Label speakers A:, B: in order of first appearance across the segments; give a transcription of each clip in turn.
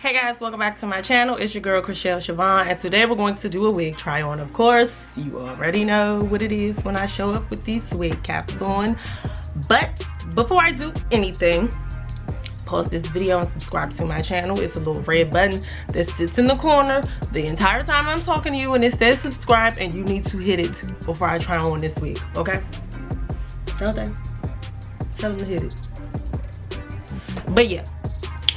A: Hey guys, welcome back to my channel. It's your girl Chrishelle Chevon, and today we're going to do a wig try on. Of course, you already know what it is when I show up with these wig caps on. But before I do anything, pause this video and subscribe to my channel. It's a little red button that sits in the corner the entire time I'm talking to you, and it says subscribe, and you need to hit it before I try on this wig, okay? Tell them to hit it. But yeah.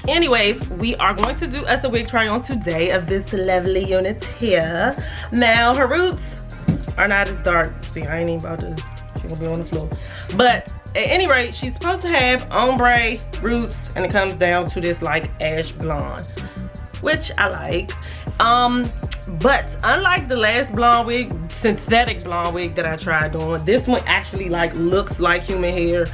A: Anyways, we are going to do us a wig try on today of this lovely unit here. Now, her roots are not as dark. See, I ain't even about to, she's gonna be on the floor. But at any rate, she's supposed to have ombre roots, and it comes down to this like ash blonde, which I like. But unlike the last blonde wig, synthetic blonde wig that I tried on, this one actually like looks like human hair.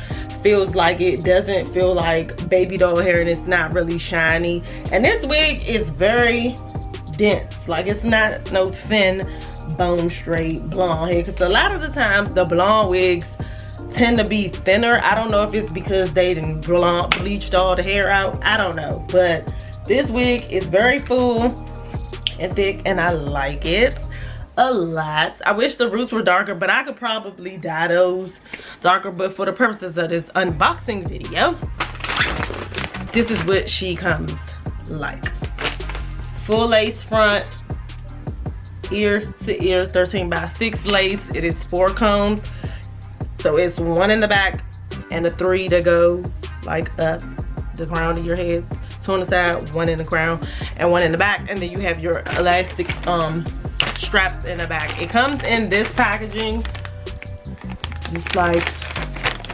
A: Feels like it, doesn't feel like baby doll hair, and it's not really shiny. And this wig is very dense, like it's not no thin bone straight blonde hair, because a lot of the times the blonde wigs tend to be thinner. I don't know if it's because they didn't bleached all the hair out, I don't know, but this wig is very full and thick, and I like it a lot. I wish the roots were darker, but I could probably dye those darker. But for the purposes of this unboxing video, this is what she comes like. Full lace front, ear to ear, 13x6 lace. It is 4 combs, so it's 1 in the back and a 3 to go like up the crown of your head. 2 on the side, 1 in the crown and 1 in the back, and then you have your elastic straps in the back. It comes in this packaging, just like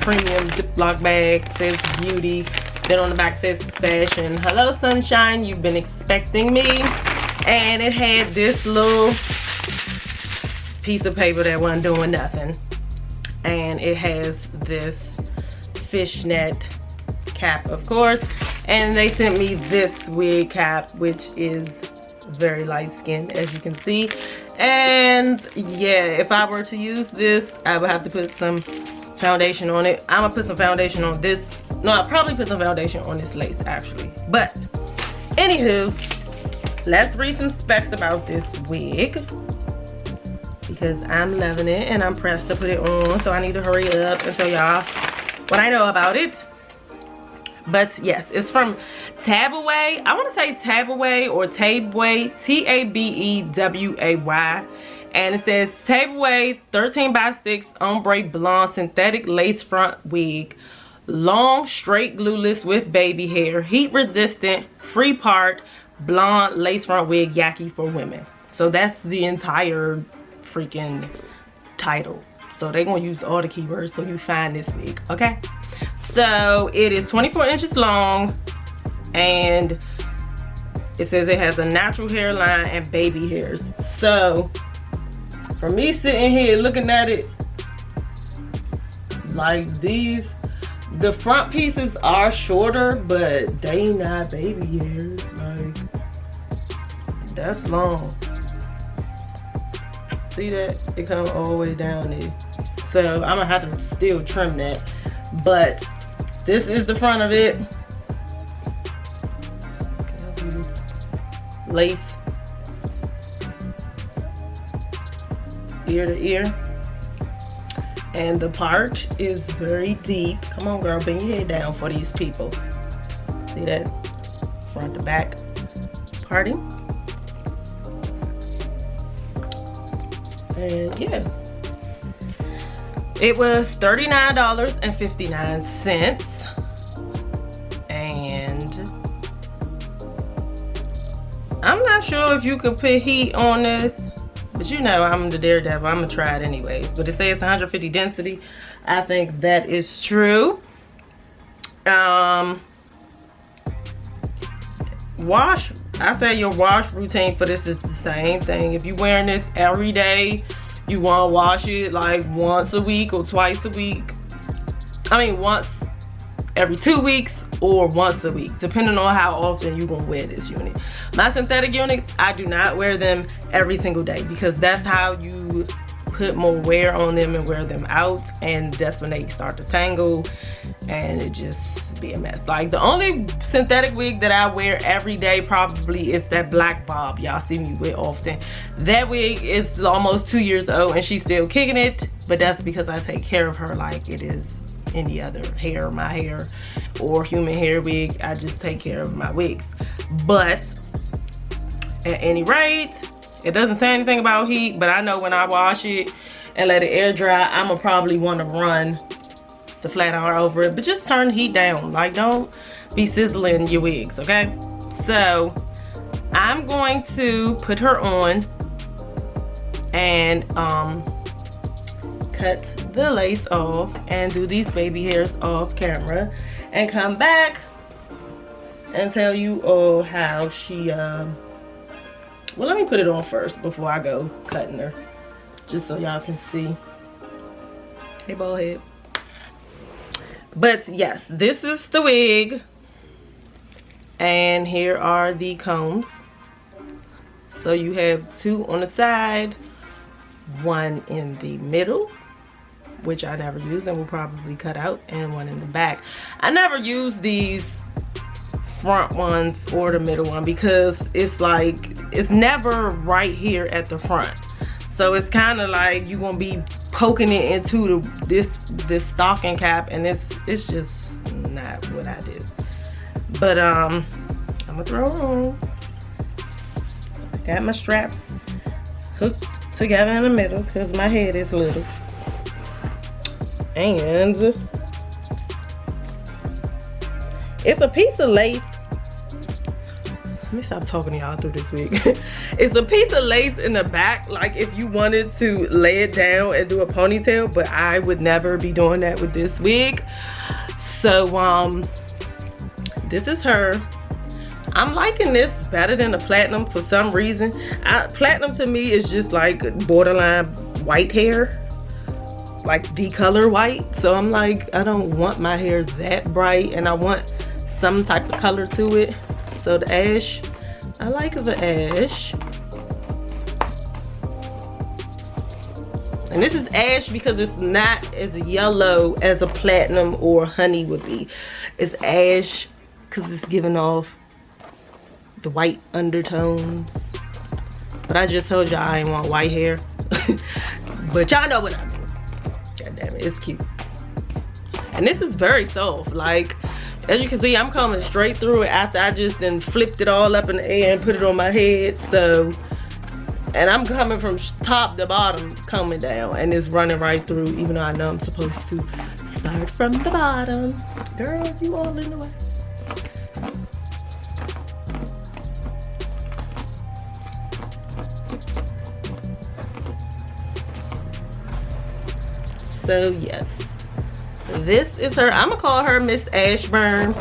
A: premium Ziploc bag, says beauty. Then on the back says fashion. Hello sunshine, you've been expecting me. And it had this little piece of paper that wasn't doing nothing, and it has this fishnet cap, of course. And they sent me this wig cap, which is very light skinned, as you can see. And yeah, if I were to use this, I would have to put some foundation on it. I'm gonna put some foundation on this. No, I'll probably put some foundation on this lace actually. But anywho, let's read some specs about this wig, because I'm loving it and I'm pressed to put it on, so I need to hurry up and tell y'all what I know about it. But yes, it's from TABEWAY. I want to say TABEWAY or TABEWAY, T-A-B-E-W-A-Y. And it says TABEWAY 13x6 ombre blonde synthetic lace front wig. Long, straight, glueless with baby hair. Heat resistant, free part, blonde lace front wig, yaki for women. So that's the entire freaking title. So they're going to use all the keywords so you find this wig, okay? So it is 24 inches long, and it says it has a natural hairline and baby hairs. So for me sitting here looking at it like these, the front pieces are shorter, but they not baby hairs. Like, that's long. See that? It comes all the way down there. So I'm gonna have to still trim that. But this is the front of it. Lace, ear to ear, and the part is very deep. Come on girl, bring your head down for these people. See that? Front to back parting. And yeah, it was $39.59, and I'm not sure if you could put heat on this, but you know I'm the daredevil, I'm gonna try it anyways. But it says 150 density. I think that is true. Wash, I say your wash routine for this is the same thing. If you're wearing this every day, you want to wash it like once a week or twice a week. I mean, once every 2 weeks or once a week, depending on how often you're gonna wear this unit. My synthetic units, I do not wear them every single day, because that's how you put more wear on them and wear them out, and that's when they start to tangle and it just be a mess. Like the only synthetic wig that I wear every day probably is that black bob y'all see me with often. That wig is almost 2 years old and she's still kicking it, but that's because I take care of her like it is any other hair, my hair or human hair wig. I just take care of my wigs. But at any rate, it doesn't say anything about heat, but I know when I wash it and let it air dry, I'm gonna probably want to run the flat iron over it, but just turn the heat down. Like, don't be sizzling your wigs, okay? So I'm going to put her on and cut the lace off and do these baby hairs off camera and come back and tell you all how she well, let me put it on first before I go cutting her, just so y'all can see. Hey, bald head. But yes, this is the wig, and here are the combs. So you have 2 on the side, 1 in the middle, which I never use and will probably cut out, and 1 in the back. I never use these front ones or the middle one because it's like, it's never right here at the front. So it's kind of like you gonna be poking it into this stocking cap, and it's just not what I do. But I'm gonna throw it on. Got my straps hooked together in the middle because my head is little. And it's a piece of lace. Let me stop talking to y'all through this wig. It's a piece of lace in the back, like if you wanted to lay it down and do a ponytail, but I would never be doing that with this wig. So this is her. I'm liking this better than the platinum for some reason. Platinum to me is just like borderline white hair, like decolor white. So I'm like, I don't want my hair that bright, and I want some type of color to it. So the ash, I like the ash. And this is ash because it's not as yellow as a platinum or honey would be. It's ash because it's giving off the white undertones. But I just told y'all I ain't want white hair. But y'all know what I mean. God damn it, it's cute. And this is very soft. Like, as you can see, I'm coming straight through it after I just then flipped it all up in the air and put it on my head. So, and I'm coming from top to bottom, coming down, and it's running right through, even though I know I'm supposed to start from the bottom. Girl, you all in the way. So yes, this is her. I'm gonna call her Miss Ashburn,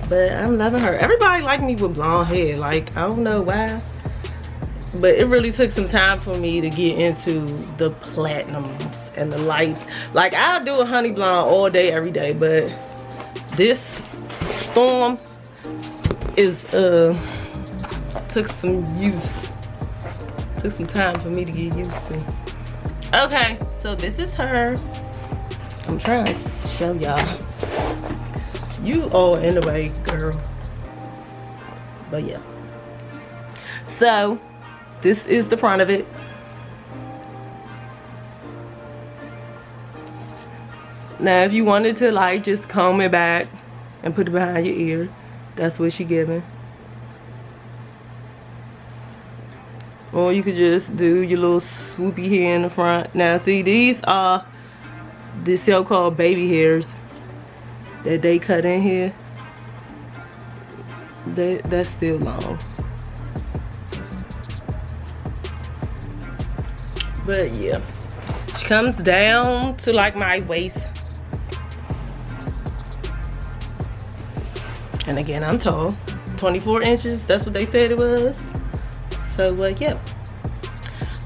A: but I'm loving her. Everybody like me with blonde hair. Like, I don't know why, but it really took some time for me to get into the platinums and the lights. Like, I'll do a honey blonde all day, every day, but this storm is took some time for me to get used to. Okay, so this is her. I'm trying to show y'all. You all in the way, girl. But yeah. So this is the front of it. Now if you wanted to like just comb it back and put it behind your ear, that's what she giving. Or you could just do your little swoopy hair in the front. Now see, these are the so-called baby hairs that they cut in here. That's still long. But yeah, she comes down to like my waist. And again, I'm tall, 24 inches, that's what they said it was. So yeah.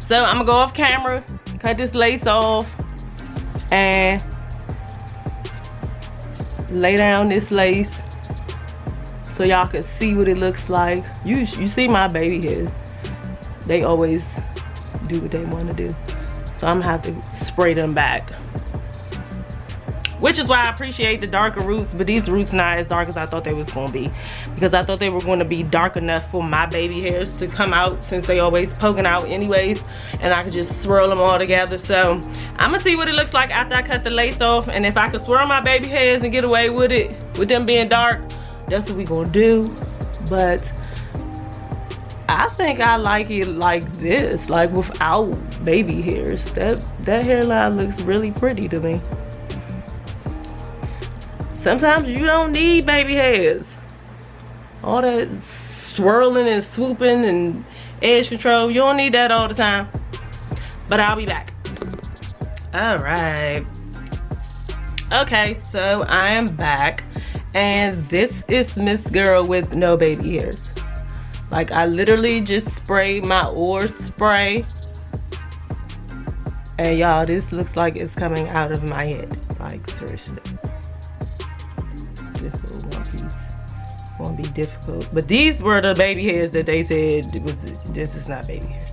A: So I'm gonna go off camera, cut this lace off, and lay down this lace so y'all can see what it looks like. You see my baby hairs. They always do what they want to do. So I'm gonna have to spray them back. Which is why I appreciate the darker roots, but these roots not as dark as I thought they was gonna be. Because I thought they were gonna be dark enough for my baby hairs to come out, since they always poking out anyways. And I could just swirl them all together. So I'm gonna see what it looks like after I cut the lace off. And if I could swirl my baby hairs and get away with it, with them being dark, that's what we gonna do. But I think I like it like this, like without baby hairs. That hairline looks really pretty to me. Sometimes you don't need baby hairs. All that swirling and swooping and edge control, you don't need that all the time. But I'll be back. All right. Okay, so I am back. And this is Miss Girl with no baby hairs. Like, I literally just sprayed my OMBRE spray. And y'all, this looks like it's coming out of my head. Like, seriously. This little one piece won't be difficult. But these were the baby hairs that they said this is not baby hairs.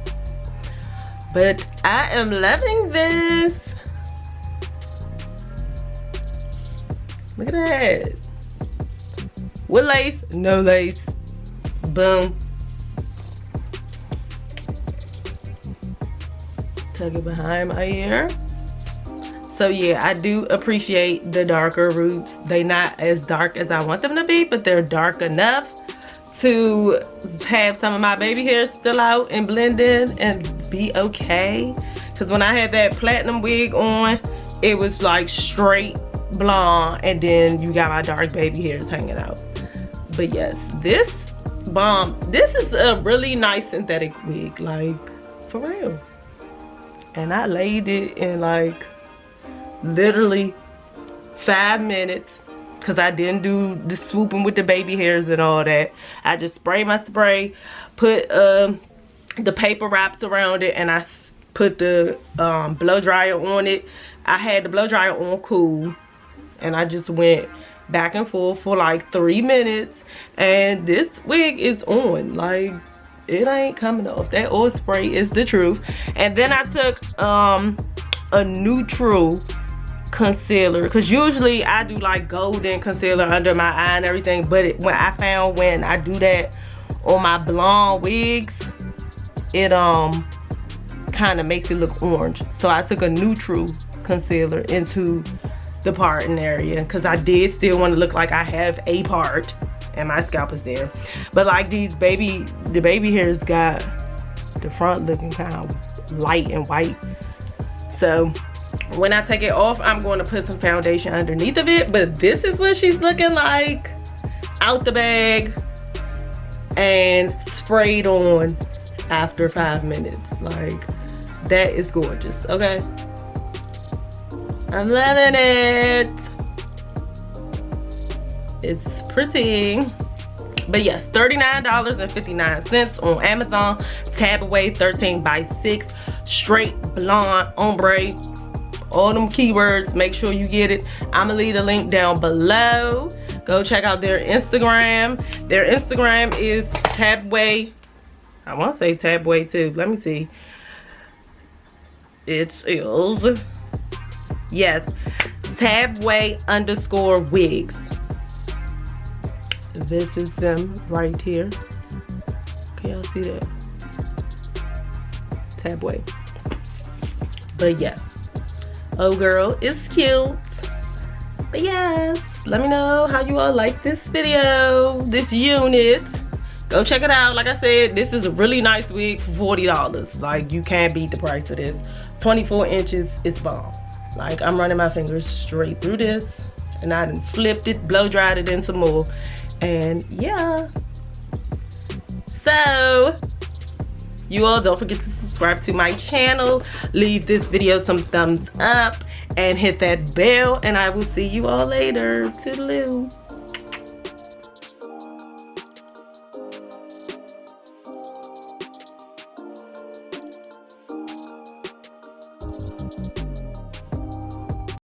A: But I am loving this. Look at that. With lace, no lace. Boom. Tuck it behind my ear. So yeah, I do appreciate the darker roots. They're not as dark as I want them to be, but they're dark enough to have some of my baby hairs still out and blend in and be okay. Because when I had that platinum wig on, it was like straight blonde, and then you got my dark baby hairs hanging out. But yes, this bomb. This is a really nice synthetic wig, like for real. And I laid it in like literally 5 minutes, because I didn't do the swooping with the baby hairs and all that. I just sprayed my spray, put the paper wraps around it, and I put the blow dryer on it. I had the blow dryer on cool, and I just went back and forth for like 3 minutes, and this wig is on. Like, it ain't coming off. That oil spray is the truth. And then I took a neutral concealer, because usually I do like golden concealer under my eye and everything, but when I do that on my blonde wigs, it kind of makes it look orange. So I took a neutral concealer into the parting area, because I did still want to look like I have a part and my scalp is there. But like the baby hairs got the front looking kind of light and white. So when I take it off, I'm going to put some foundation underneath of it. But this is what she's looking like out the bag and sprayed on after 5 minutes. Like, that is gorgeous. Okay, I'm loving it. It's pretty. But yes, $39.59 on Amazon. TABEWAY 13x6 straight blonde ombre. All them keywords, make sure you get it. I'm gonna leave the link down below. Go check out their Instagram. Their Instagram is TABEWAY. I want to say TABEWAY too. Let me see. It is, yes, TABEWAY_wigs. This is them right here. Can y'all see that? TABEWAY. But yeah, oh girl, it's cute. But yes, let me know how you all like this video, this unit. Go check it out. Like I said, this is a really nice wig for $40. Like, you can't beat the price of this. 24 inches, it's bomb. Like, I'm running my fingers straight through this, and I done flipped it, blow dried it in some more. And yeah, so you all don't forget to subscribe to my channel, leave this video some thumbs up, and hit that bell, and I will see you all later. Toodaloo.